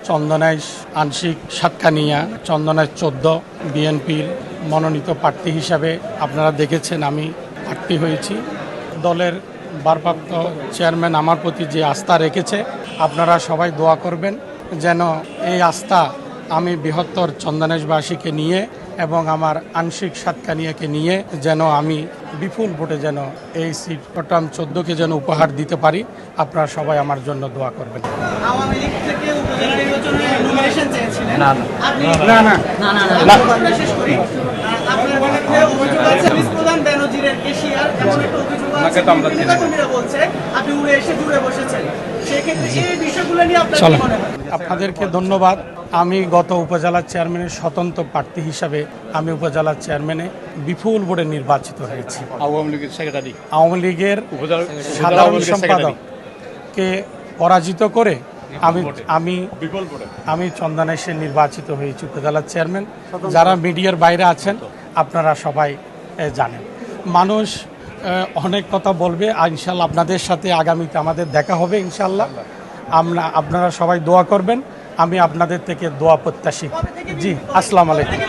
চন্দনাইশ আংশিক সাতকানিয়া চন্দনাইশ 14 বিএনপির মনোনীত প্রার্থী হিসাবে আপনারা দেখেছেন আমি প্রার্থী হয়েছি। দলের ভারপ্রাপ্ত চেয়ারম্যান আমার প্রতি যে আস্থা রেখেছে, আপনারা সবাই দোয়া করবেন যেন এই আস্থা আমি বৃহত্তর চন্দনাইশবাসীকে নিয়ে এবং আমার আংশিক সাতকানিয়াকে নিয়ে যেন আমি বিপুল ভোটে যেন এই সিট চট্টগ্রাম 14কে যেন উপহার দিতে পারি। আপনারা সবাই আমার জন্য দোয়া করবেন। আওয়ামী লীগ থেকে উপজেলা নির্বাচনে নমিনেশন চেয়েছিলেন। আপনি শেষ করি। আপনার বিরুদ্ধে অভিযোগ আছে প্রধান বেনজিরের কেশিয়ার, এমন একটা অভিযোগ আছে। নেতাকর্মীরা বলছে আপনি উড়ে এসে জুড়ে বসেছেন। সেক্ষেত্রে এই বিষয়গুলো নিয়ে আপনার কি মনে হয়? আপনাদেরকে ধন্যবাদ। আমি গত উপজেলা চেয়ারম্যানের স্বতন্ত্র প্রার্থী হিসাবে আমি উপজেলা চেয়ারম্যানে বিপুল ভোটে নির্বাচিত হয়েছি। আওয়ামী লীগের সাধারণ সম্পাদককে পরাজিত করে আমি চন্দনাইশে নির্বাচিত হয়েছি উপজেলা চেয়ারম্যান। যারা মিডিয়ার বাইরে আছেন আপনারা সবাই জানেন। মানুষ অনেক কথা বলবে, ইনশাল্লাহ আপনাদের সাথে আগামীতে আমাদের দেখা হবে ইনশাল্লাহ। আপনারা সবাই দোয়া করবেন, আমি আপনাদের থেকে দোয়া প্রত্যাশী। জি, আসসালামু আলাইকুম।